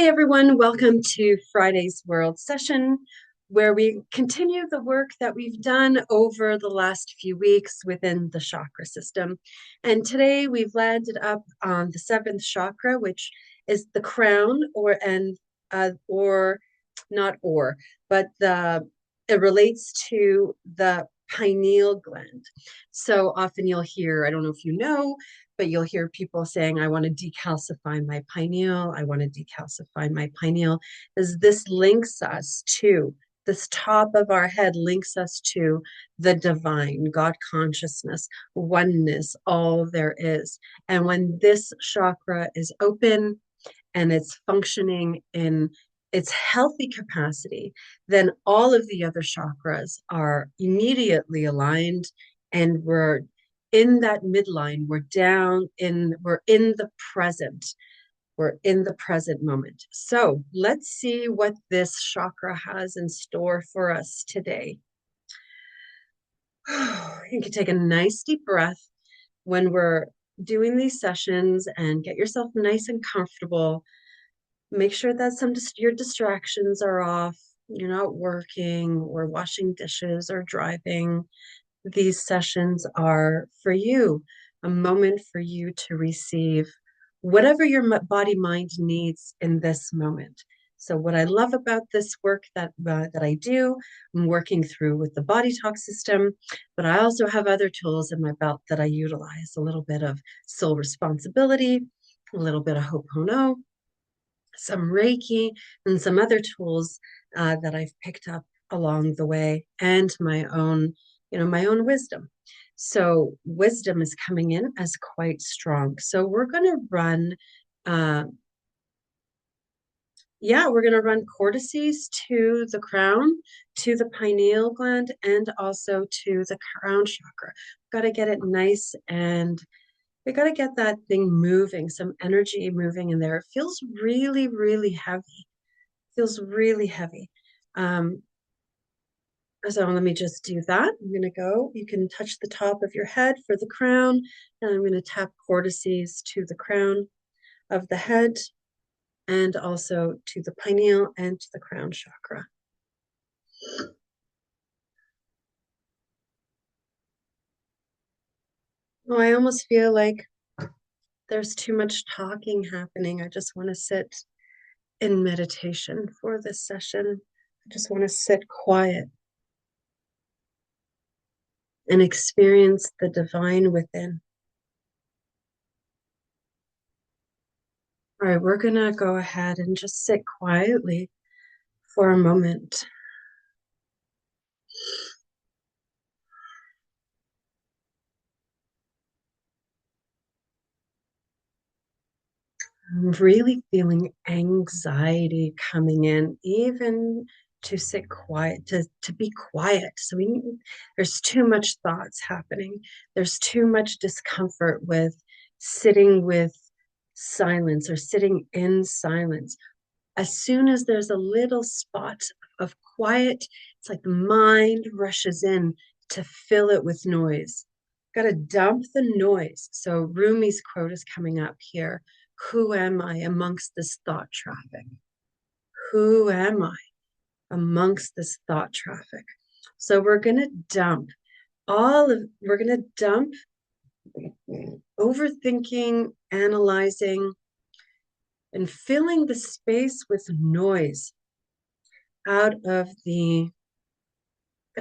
Hi, everyone. Welcome to Friday's World Session, where we continue the work that we've done over the last few weeks within the chakra system. And today we've landed up on the seventh chakra, which is the crown, it relates to the pineal gland. So often you'll hear, I don't know if you know, but you'll hear people saying, I want to decalcify my pineal. I want to decalcify my pineal. As this links us to this top of our head, links us to the divine, God consciousness, oneness, all there is. And when this chakra is open and it's functioning in its healthy capacity, then all of the other chakras are immediately aligned, and we're in that midline. We're in the present. We're in the present moment. So let's see what this chakra has in store for us today. You can take a nice deep breath when we're doing these sessions and get yourself nice and comfortable. Make sure that your distractions are off. You're not working or washing dishes or driving. These sessions are for you, a moment for you to receive whatever your body mind needs in this moment. So what I love about this work that I do, I'm working through with the body talk system, but I also have other tools in my belt that I utilize, a little bit of soul responsibility, a little bit of Ho'oponopono, some Reiki, and some other tools that I've picked up along the way, and my own wisdom. So wisdom is coming in as quite strong. So we're going to run, we're going to run cortices to the crown, to the pineal gland, and also to the crown chakra. Got to get it nice, and we got to get that thing moving, some energy moving in there. It feels really, really heavy. Feels really heavy. So let me just do that. I'm going to go. You can touch the top of your head for the crown, and I'm going to tap cortices to the crown of the head, and also to the pineal and to the crown chakra. Oh, I almost feel like there's too much talking happening. I just want to sit in meditation for this session. I just want to sit quiet and experience the divine within. All right, we're going to go ahead and just sit quietly for a moment. I'm really feeling anxiety coming in, even to sit quiet, to be quiet. So there's too much thoughts happening. There's too much discomfort with sitting with silence or sitting in silence. As soon as there's a little spot of quiet, it's like the mind rushes in to fill it with noise. Got to dump the noise. So Rumi's quote is coming up here. Who am I amongst this thought traffic? Who am I amongst this thought traffic? So we're going to dump overthinking, analyzing, and filling the space with noise out of the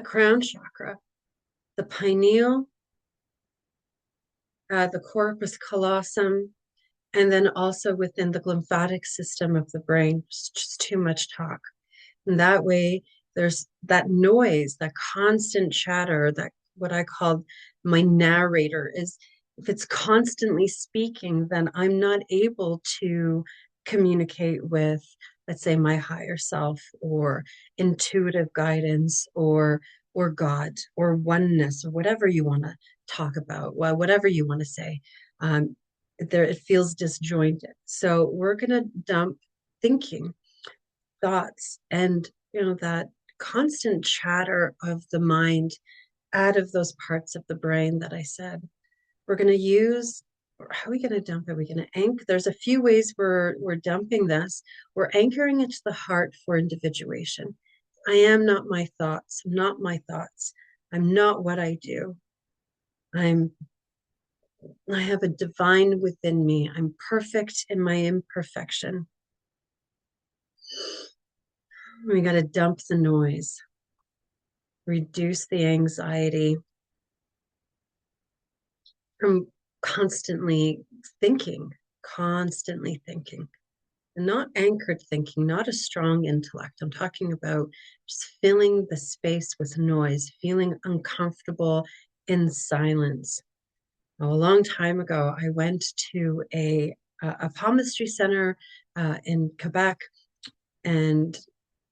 crown chakra, the pineal, the corpus callosum, and then also within the lymphatic system of the brain. It's just too much talk. And that way, there's that noise, that constant chatter, that what I call my narrator is, if it's constantly speaking, then I'm not able to communicate with, let's say, my higher self or intuitive guidance or God or oneness or whatever you want to talk about, well, whatever you want to say. It feels disjointed. So we're going to dump thinking, thoughts, and that constant chatter of the mind out of those parts of the brain that I said. We're going to use how are we going to dump it? We're going to anchor. There's a few ways we're dumping this. We're anchoring it to the heart for individuation. I am not my thoughts. I'm not my thoughts. I'm not what I do. I have a divine within me. I'm perfect in my imperfection. We got to dump the noise, reduce the anxiety from constantly thinking, and not anchored thinking, not a strong intellect. I'm talking about just filling the space with noise, feeling uncomfortable in silence. A long time ago, I went to a palmistry center in Quebec, and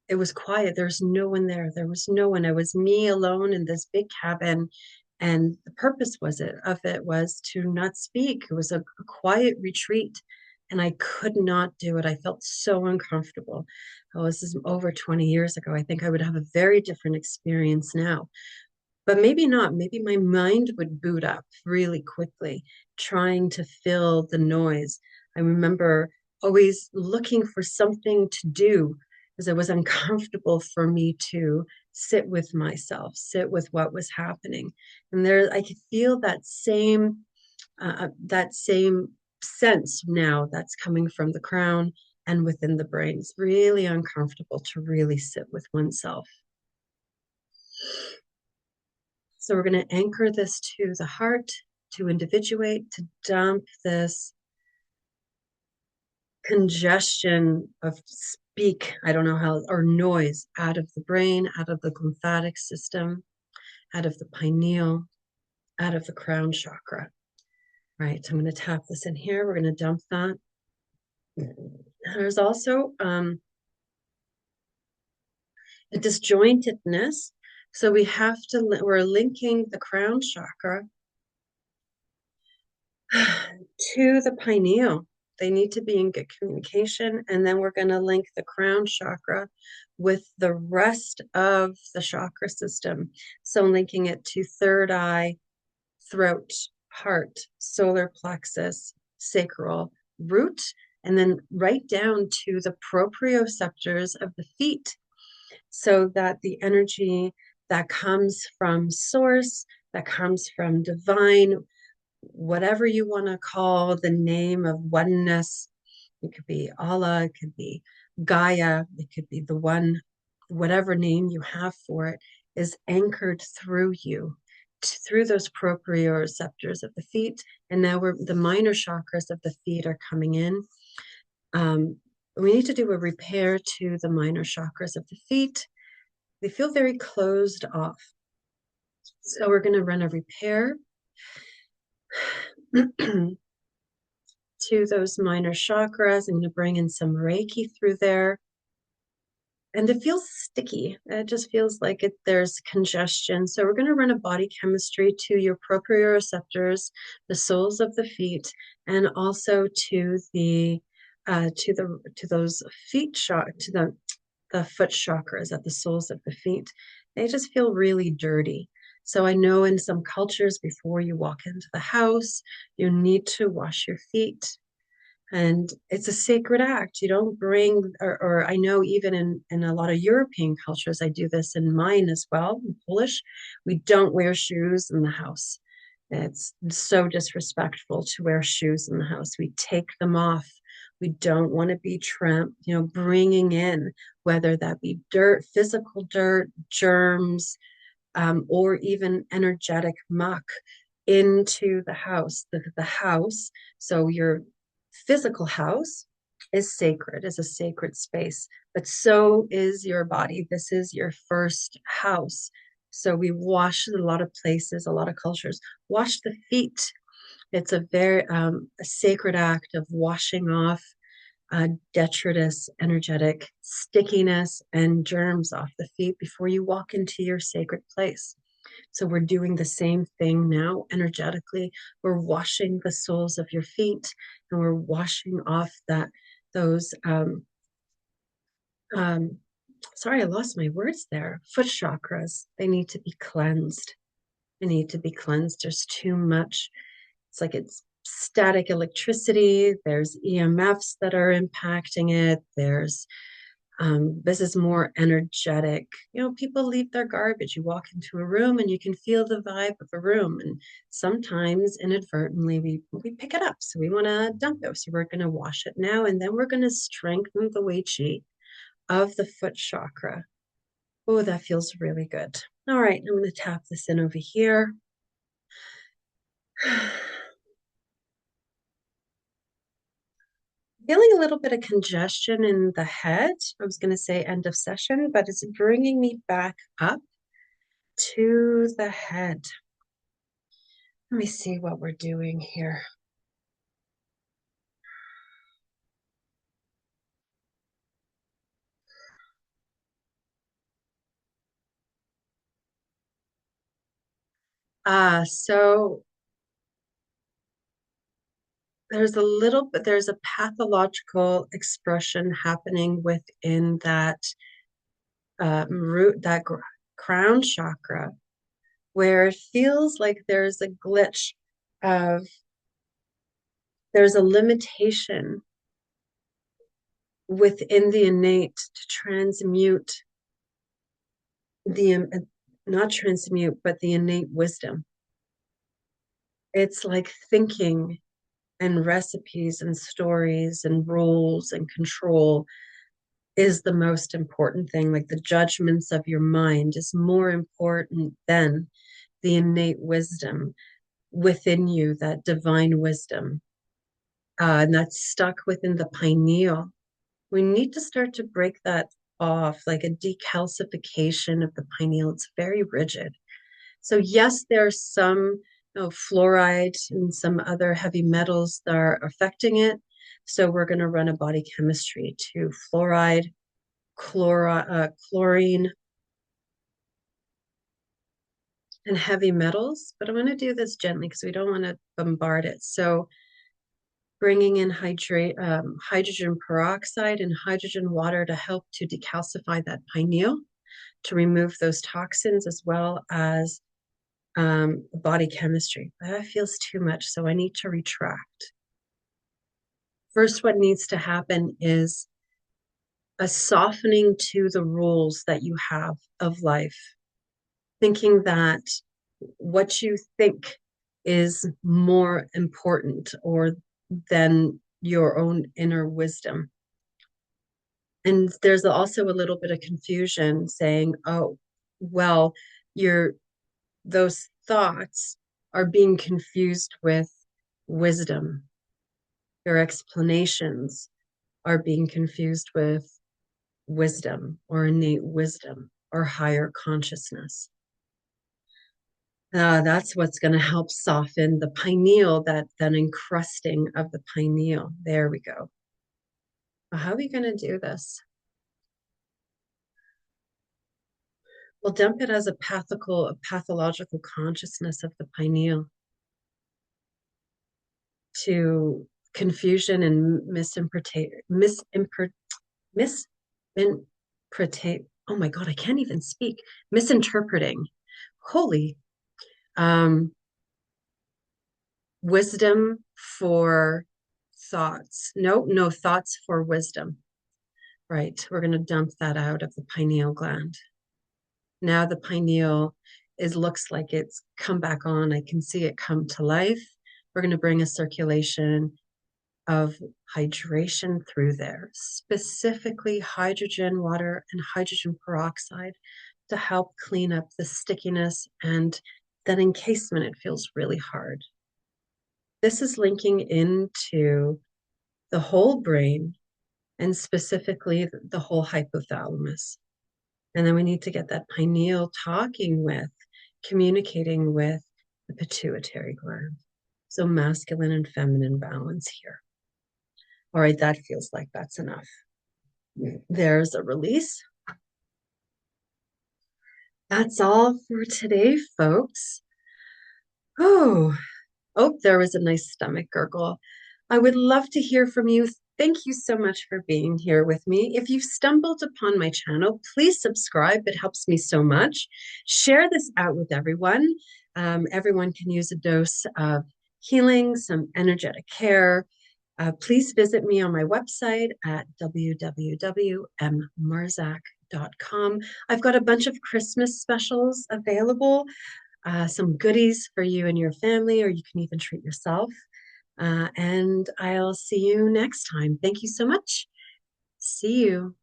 it was quiet. There's no one there. There was no one. It was me alone in this big cabin. And the purpose of it was to not speak. It was a quiet retreat. And I could not do it. I felt so uncomfortable. Oh, this is over 20 years ago. I think I would have a very different experience now. But maybe not. Maybe my mind would boot up really quickly, trying to fill the noise. I remember always looking for something to do because it was uncomfortable for me to sit with myself, sit with what was happening. And there, I could feel that same sense now that's coming from the crown and within the brain. It's really uncomfortable to really sit with oneself. So we're going to anchor this to the heart, to individuate, to dump this congestion of speak, I don't know how, or noise out of the brain, out of the lymphatic system, out of the pineal, out of the crown chakra. Right, I'm going to tap this in here. We're going to dump that. There's also a disjointedness. So we're linking the crown chakra to the pineal. They need to be in good communication. And then we're going to link the crown chakra with the rest of the chakra system. So linking it to third eye, throat, heart, solar plexus, sacral, root, and then right down to the proprioceptors of the feet, so that the energy that comes from source, that comes from divine, whatever you want to call the name of oneness. It could be Allah, it could be Gaia, it could be the one, whatever name you have for it, is anchored through you, through those proprioceptors of the feet. And now the minor chakras of the feet are coming in. We need to do a repair to the minor chakras of the feet. They feel very closed off. So we're going to run a repair to those minor chakras. I'm going to bring in some Reiki through there. And it feels sticky. It just feels like there's congestion. So we're going to run a body chemistry to your proprioceptors, the soles of the feet, and also to those feet to the foot chakras at the soles of the feet. They just feel really dirty. So I know in some cultures, before you walk into the house, you need to wash your feet. And it's a sacred act. You don't bring, or I know even in a lot of European cultures, I do this in mine as well, in Polish, we don't wear shoes in the house. It's so disrespectful to wear shoes in the house. We take them off. We don't want to be bringing in, whether that be dirt, physical dirt, germs, or even energetic muck into the house. The house, so your physical house is sacred, is a sacred space, but so is your body. This is your first house. So we wash a lot of places, a lot of cultures, wash the feet. It's a very a sacred act of washing off detritus, energetic stickiness, and germs off the feet before you walk into your sacred place. So we're doing the same thing now energetically. We're washing the soles of your feet, and we're washing off those sorry, I lost my words there. Foot chakras. They need to be cleansed. They need to be cleansed. There's too much. It's like it's static electricity, there's EMFs that are impacting it, this is more energetic. You know, people leave their garbage. You walk into a room and you can feel the vibe of a room. And sometimes inadvertently we pick it up. So we want to dump it. So we're going to wash it now. And then we're going to strengthen the Wei Qi of the foot chakra. Oh, that feels really good. All right, I'm going to tap this in over here. Feeling a little bit of congestion in the head. I was going to say end of session, but it's bringing me back up to the head. Let me see what we're doing here. So there's a pathological expression happening within that crown chakra, where it feels like there's a glitch of, there's a limitation within the innate to transmute not transmute, but the innate wisdom. It's like thinking and recipes and stories and rules and control is the most important thing. Like the judgments of your mind is more important than the innate wisdom within you, that divine wisdom. And that's stuck within the pineal. We need to start to break that off, like a decalcification of the pineal. It's very rigid. So yes, there's some fluoride and some other heavy metals that are affecting it. So we're going to run a body chemistry to fluoride, chlorine, and heavy metals. But I'm going to do this gently because we don't want to bombard it. So bringing in hydrogen peroxide and hydrogen water to help to decalcify that pineal, to remove those toxins, as well as body chemistry. That feels too much, so I need to retract. First, what needs to happen is a softening to the rules that you have of life, thinking that what you think is more important or than your own inner wisdom. And there's also a little bit of confusion saying, oh, well, those thoughts are being confused with wisdom. Your explanations are being confused with wisdom or innate wisdom or higher consciousness. That's what's going to help soften the pineal, that encrusting of the pineal. There we go. How are we going to do this? We'll dump it as a pathological consciousness of the pineal to confusion and oh my God, I can't even speak. Misinterpreting. Holy. Wisdom for thoughts. No thoughts for wisdom. Right. We're going to dump that out of the pineal gland. Now the pineal looks like it's come back on. I can see it come to life. We're going to bring a circulation of hydration through there, specifically hydrogen, water, and hydrogen peroxide to help clean up the stickiness and that encasement. It feels really hard. This is linking into the whole brain and specifically the whole hypothalamus. And then we need to get that pineal communicating with the pituitary gland. So masculine and feminine balance here. All right, that feels like that's enough. There's a release. That's all for today, folks. Oh, there was a nice stomach gurgle. I would love to hear from you. Thank you so much for being here with me. If you've stumbled upon my channel, please subscribe. It helps me so much. Share this out with everyone. Everyone can use a dose of healing, some energetic care, please visit me on my website at www.mmarzak.com. I've got a bunch of Christmas specials available, some goodies for you and your family, or you can even treat yourself. And I'll see you next time. Thank you so much. See you.